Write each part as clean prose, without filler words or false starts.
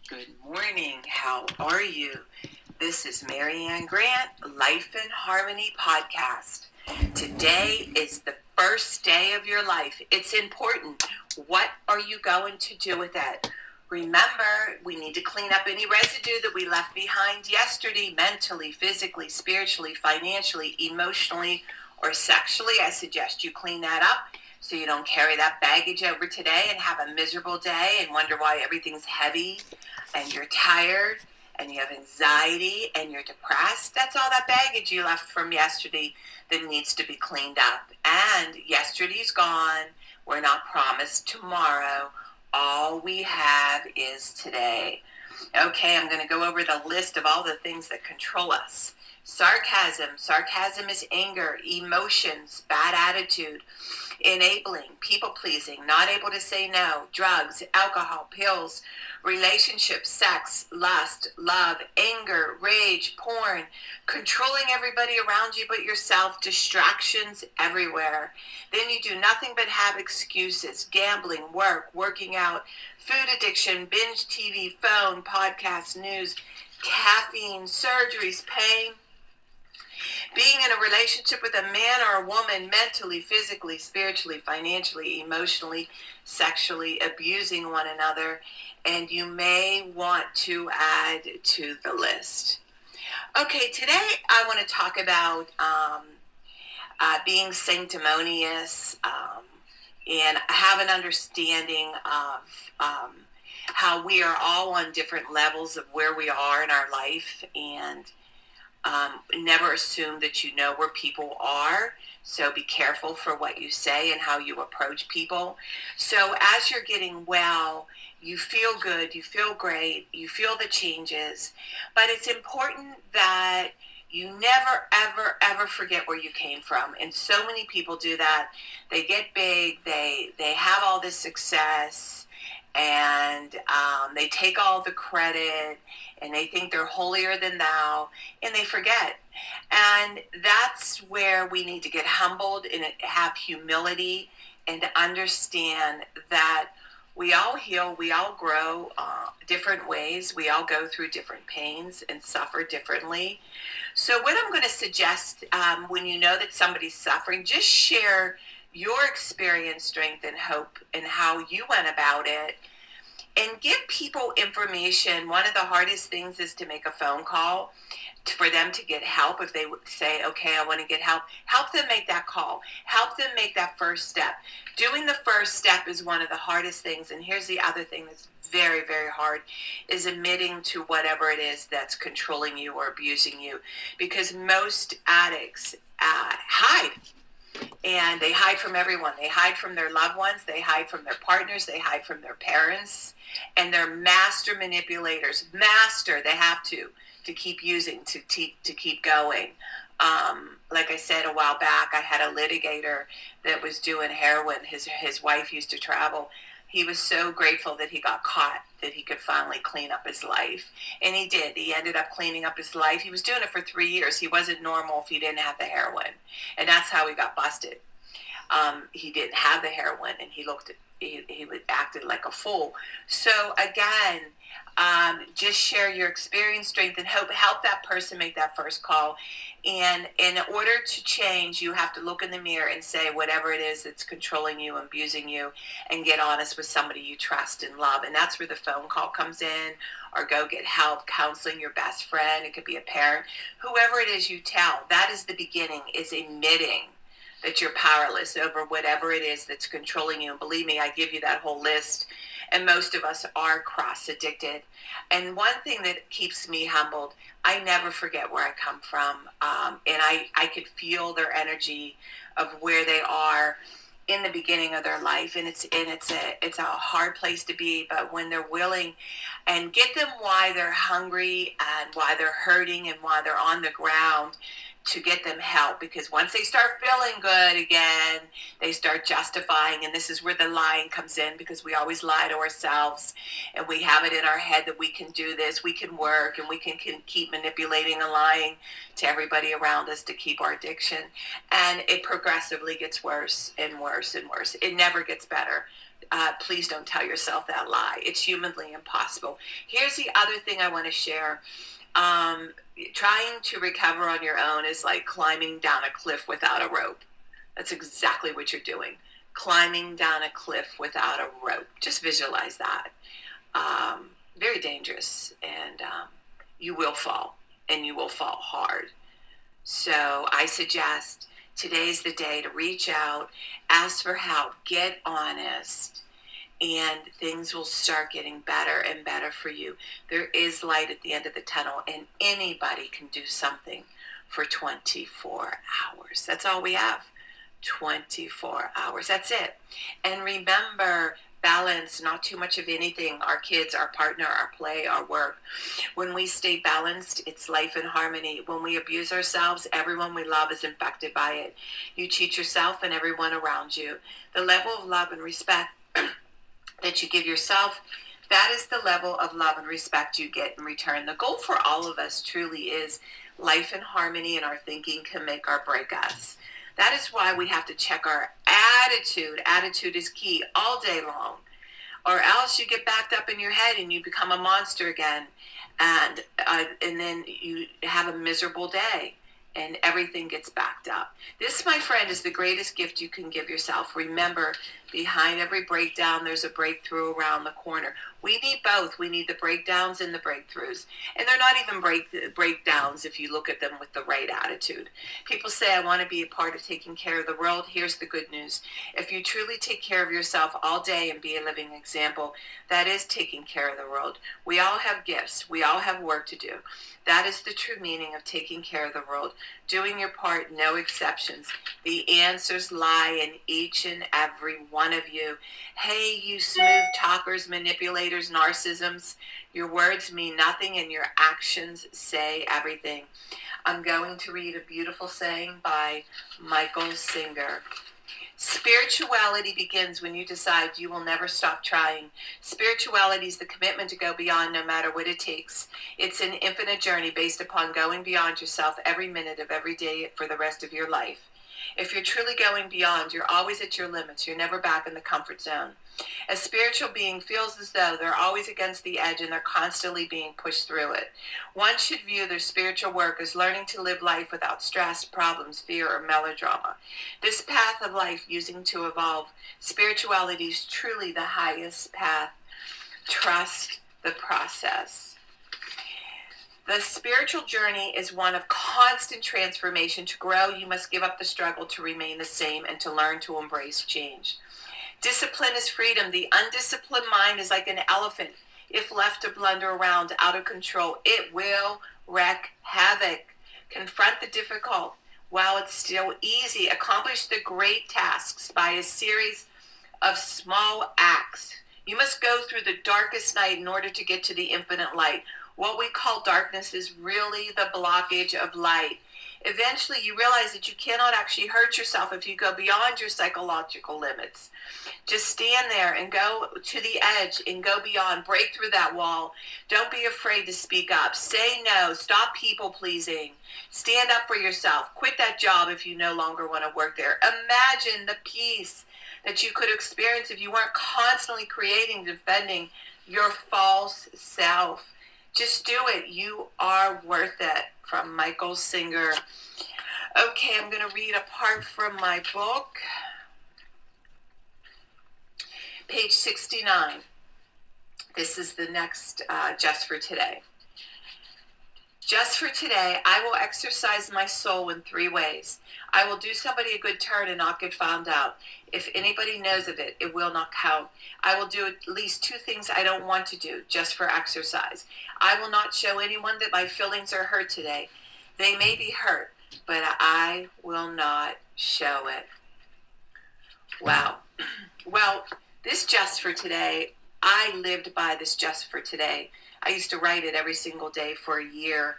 Good morning. How are you? This is Marianne Grant, Life in Harmony podcast. Today is the first day of your life. It's important. What are you going to do with it? Remember, we need to clean up any residue that we left behind yesterday, mentally, physically, spiritually, financially, emotionally, or sexually. I suggest you clean that up so you don't carry that baggage over today and have a miserable day and wonder why everything's heavy and you're tired and you have anxiety and you're depressed. That's all that baggage you left from yesterday that needs to be cleaned up. And yesterday's gone. We're not promised tomorrow. All we have is today. Okay, I'm going to go over the list of all the things that control us. Sarcasm. Sarcasm is anger, emotions, bad attitude, enabling, people pleasing, not able to say no, drugs, alcohol, pills, relationships, sex, lust, love, anger, rage, porn, controlling everybody around you but yourself, distractions everywhere. Then you do nothing but have excuses, gambling, work, working out, food addiction, binge TV, phone, podcasts, news, caffeine, surgeries, pain, being in a relationship with a man or a woman, mentally, physically, spiritually, financially, emotionally, sexually, abusing one another, and you may want to add to the list. Okay, today I want to talk about being sanctimonious and have an understanding of how we are all on different levels of where we are in our life, and never assume that you know where people are. So be careful for what you say and how you approach people. So as you're getting well, you feel good, you feel great, you feel the changes, but it's important that you never, ever, ever forget where you came from. And so many people do that. They get big, they have all this success, and they take all the credit, and they think they're holier than thou, and they forget. And that's where we need to get humbled and have humility and to understand that we all heal, we all grow different ways, we all go through different pains and suffer differently. So what I'm going to suggest, when you know that somebody's suffering, just share your experience, strength, and hope and how you went about it, and give people information. One of the hardest things is to make a phone call for them to get help. If they say, okay, I want to get help them make that call. Help them make that first step. Doing the first step is one of the hardest things. And here's the other thing that's very, very hard, is admitting to whatever it is that's controlling you or abusing you. Because most addicts hide. And they hide from everyone. They hide from their loved ones. They hide from their partners. They hide from their parents. And they're master manipulators. Master, they have to keep using, to keep going. Like I said a while back, I had a litigator that was doing heroin. His wife used to travel. He was so grateful that he got caught, that he could finally clean up his life. And he did. He ended up cleaning up his life. He was doing it for 3 years. He wasn't normal if he didn't have the heroin. And that's how he got busted. He didn't have the heroin, and he acted like a fool. So again, just share your experience, strength, and hope. Help that person make that first call. And in order to change, you have to look in the mirror and say whatever it is that's controlling you, abusing you, and get honest with somebody you trust and love. And that's where the phone call comes in, or go get help, counseling your best friend. It could be a parent. Whoever it is you tell, that is the beginning, is admitting that you're powerless over whatever it is that's controlling you. And believe me, I give you that whole list. And most of us are cross-addicted. And one thing that keeps me humbled, I never forget where I come from. And I could feel their energy of where they are in the beginning of their life. And it's a hard place to be. But when they're willing, and get them why they're hungry and why they're hurting and why they're on the ground, to get them help. Because once they start feeling good again, they start justifying, and this is where the lying comes in, because we always lie to ourselves, and we have it in our head that we can do this, we can work, and we can keep manipulating and lying to everybody around us to keep our addiction. And it progressively gets worse and worse and worse. It never gets better. Please don't tell yourself that lie. It's humanly impossible. Here's the other thing I want to share. Trying to recover on your own is like climbing down a cliff without a rope. That's exactly what you're doing. Climbing down a cliff without a rope. Just visualize that. Very dangerous, and you will fall, and you will fall hard. So I suggest today's the day to reach out, ask for help, get honest, and things will start getting better and better for you. There is light at the end of the tunnel, and anybody can do something for 24 hours. That's all we have. 24 hours. That's it. And remember, balance, not too much of anything. Our kids, our partner, our play, our work. When we stay balanced, it's life in harmony. When we abuse ourselves, everyone we love is infected by it. You cheat yourself and everyone around you. The level of love and respect that you give yourself, that is the level of love and respect you get in return. The goal for all of us truly is life in harmony, and our thinking can make or break us. That is why we have to check our attitude. Attitude is key all day long. Or else you get backed up in your head and you become a monster again. And then you have a miserable day and everything gets backed up. This, my friend, is the greatest gift you can give yourself. Remember, behind every breakdown, there's a breakthrough around the corner. We need both. We need the breakdowns and the breakthroughs. And they're not even breakdowns if you look at them with the right attitude. People say, I want to be a part of taking care of the world. Here's the good news. If you truly take care of yourself all day and be a living example, that is taking care of the world. We all have gifts. We all have work to do. That is the true meaning of taking care of the world. Doing your part, no exceptions. The answers lie in each and every one of you. Hey, you smooth talkers, manipulators, narcissisms. Your words mean nothing and your actions say everything. I'm going to read a beautiful saying by Michael Singer. Spirituality begins when you decide you will never stop trying. Spirituality is the commitment to go beyond no matter what it takes. It's an infinite journey based upon going beyond yourself every minute of every day for the rest of your life. If you're truly going beyond, you're always at your limits. You're never back in the comfort zone. A spiritual being feels as though they're always against the edge and they're constantly being pushed through it. One should view their spiritual work as learning to live life without stress, problems, fear, or melodrama. This path of life using to evolve, spirituality is truly the highest path. Trust the process. The spiritual journey is one of constant transformation. To grow, you must give up the struggle to remain the same and to learn to embrace change. Discipline is freedom. The undisciplined mind is like an elephant. If left to blunder around out of control, it will wreak havoc. Confront the difficult while it's still easy. Accomplish the great tasks by a series of small acts. You must go through the darkest night in order to get to the infinite light. What we call darkness is really the blockage of light. Eventually, you realize that you cannot actually hurt yourself if you go beyond your psychological limits. Just stand there and go to the edge and go beyond. Break through that wall. Don't be afraid to speak up. Say no. Stop people pleasing. Stand up for yourself. Quit that job if you no longer want to work there. Imagine the peace that you could experience if you weren't constantly creating, defending your false self. Just do it. You are worth it. From Michael Singer. Okay, I'm going to read a part from my book. Page 69. This is the next Just for Today. Just for today, I will exercise my soul in 3 ways. I will do somebody a good turn and not get found out. If anybody knows of it, it will not count. I will do at least 2 things I don't want to do, just for exercise. I will not show anyone that my feelings are hurt today. They may be hurt, but I will not show it. Wow. Well, this Just for Today, I lived by this Just for Today. I used to write it every single day for a year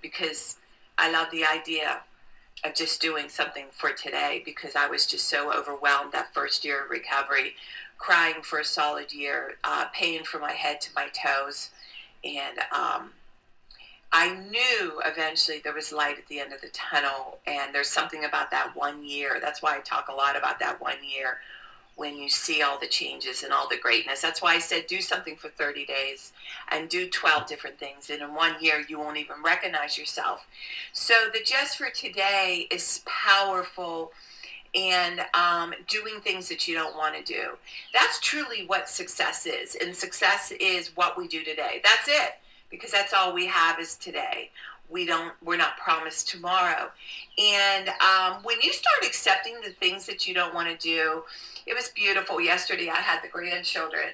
because I love the idea of just doing something for today, because I was just so overwhelmed that first year of recovery, crying for a solid year, pain from my head to my toes. And I knew eventually there was light at the end of the tunnel, and there's something about that 1 year. That's why I talk a lot about that 1 year when you see all the changes and all the greatness. That's why I said do something for 30 days and do 12 different things. And in 1 year, you won't even recognize yourself. So the just for today is powerful, and doing things that you don't want to do. That's truly what success is. And success is what we do today. That's it. Because that's all we have is today. We're not promised tomorrow. And when you start accepting the things that you don't want to do, it was beautiful. Yesterday I had the grandchildren.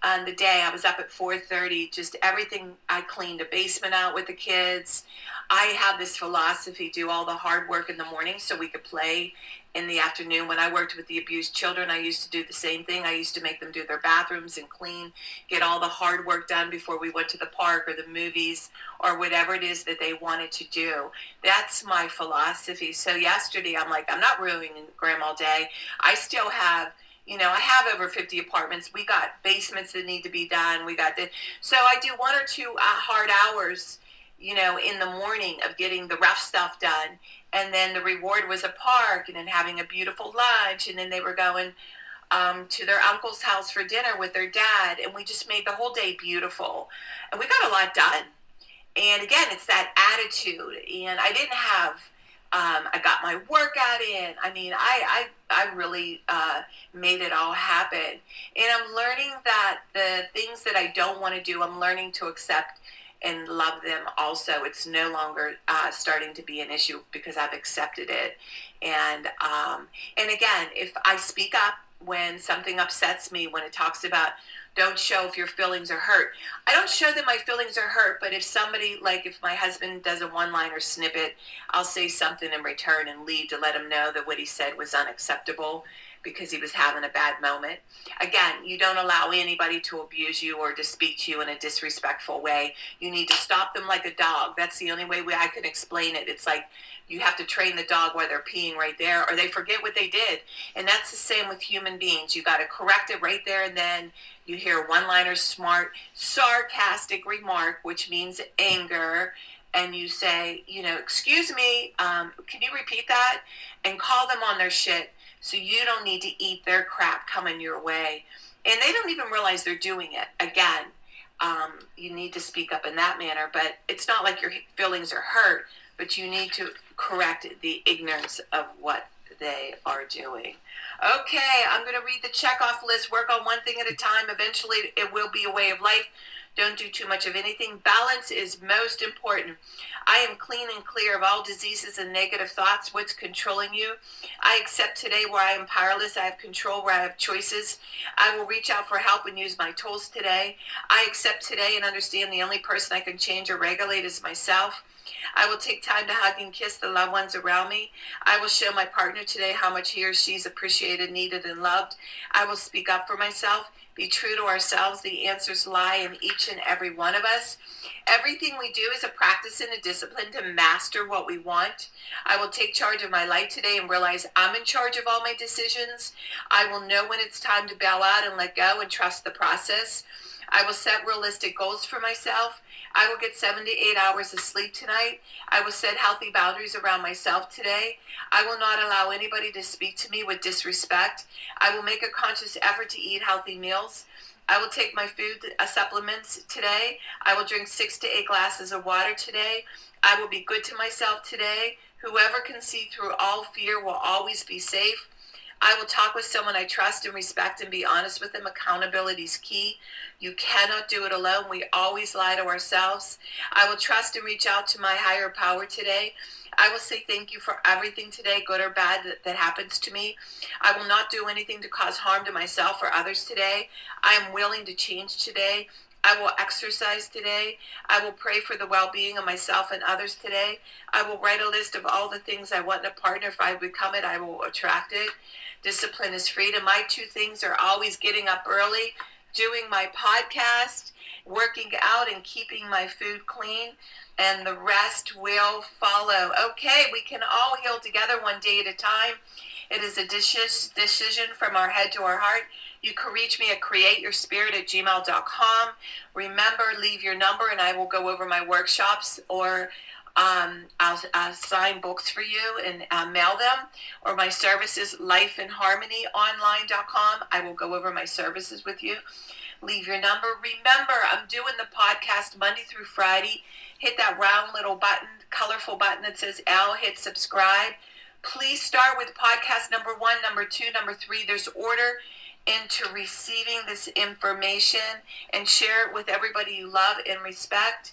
On the day I was up at 4:30, just everything. I cleaned a basement out with the kids. I have this philosophy, do all the hard work in the morning so we could play in the afternoon. When I worked with the abused children, I used to do the same thing. I used to make them do their bathrooms and clean, get all the hard work done before we went to the park or the movies or whatever it is that they wanted to do. That's my philosophy. So yesterday, I'm like, I'm not ruining Grandma Day. I still have, I have over 50 apartments. We got basements that need to be done. So I do 1 or 2 hard hours, in the morning of getting the rough stuff done. And then the reward was a park and then having a beautiful lunch. And then they were going to their uncle's house for dinner with their dad. And we just made the whole day beautiful. And we got a lot done. And again, it's that attitude. And I didn't have, I got my workout in. I mean, I really made it all happen. And I'm learning that the things that I don't want to do, I'm learning to accept and love them also. It's no longer starting to be an issue because I've accepted it. And again, if I speak up when something upsets me, when it talks about don't show if your feelings are hurt, I don't show that my feelings are hurt. But if somebody, like if my husband does a one-liner snippet, I'll say something in return and leave to let him know that what he said was unacceptable because he was having a bad moment. Again, you don't allow anybody to abuse you or to speak to you in a disrespectful way. You need to stop them like a dog. That's the only way I can explain it. It's like you have to train the dog while they're peeing right there, or they forget what they did. And that's the same with human beings. You got to correct it right there and then. You hear one-liner, smart, sarcastic remark, which means anger, and you say, excuse me, can you repeat that? And call them on their shit. So you don't need to eat their crap coming your way. And they don't even realize they're doing it. Again, you need to speak up in that manner. But it's not like your feelings are hurt, but you need to correct the ignorance of what they are doing. Okay, I'm going to read the checkoff list. Work on one thing at a time. Eventually, it will be a way of life. Don't do too much of anything. Balance is most important. I am clean and clear of all diseases and negative thoughts. What's controlling you? I accept today where I am powerless. I have control where I have choices. I will reach out for help and use my tools today. I accept today and understand the only person I can change or regulate is myself. I will take time to hug and kiss the loved ones around me. I will show my partner today how much he or she is appreciated, needed, and loved. I will speak up for myself. Be true to ourselves. The answers lie in each and every one of us. Everything we do is a practice and a discipline to master what we want. I will take charge of my life today and realize I'm in charge of all my decisions. I will know when it's time to bow out and let go and trust the process. I will set realistic goals for myself. I will get 7 to 8 hours of sleep tonight. I will set healthy boundaries around myself today. I will not allow anybody to speak to me with disrespect. I will make a conscious effort to eat healthy meals. I will take my food supplements today. I will drink 6 to 8 glasses of water today. I will be good to myself today. Whoever can see through all fear will always be safe. I will talk with someone I trust and respect and be honest with them. Accountability is key. You cannot do it alone. We always lie to ourselves. I will trust and reach out to my higher power today. I will say thank you for everything today, good or bad, that happens to me. I will not do anything to cause harm to myself or others today. I am willing to change today. I will exercise today. I will pray for the well-being of myself and others today. I will write a list of all the things I want in a partner. If I become it, I will attract it. Discipline is freedom. My 2 things are always getting up early, doing my podcast, working out, and keeping my food clean, and the rest will follow. Okay, we can all heal together one day at a time. It is a decision from our head to our heart. You can reach me at createyourspirit@gmail.com. Remember, leave your number and I will go over my workshops, or I'll sign books for you and mail them, or my services, lifeandharmonyonline.com. I will go over my services with you. Leave your number. Remember, I'm doing the podcast Monday through Friday. Hit that round little button, colorful button that says L. Hit subscribe. Please start with podcast number 1, number 2, number 3. There's order into receiving this information, and share it with everybody you love and respect.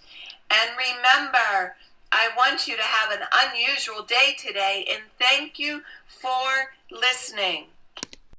And remember, I want you to have an unusual day today, and thank you for listening.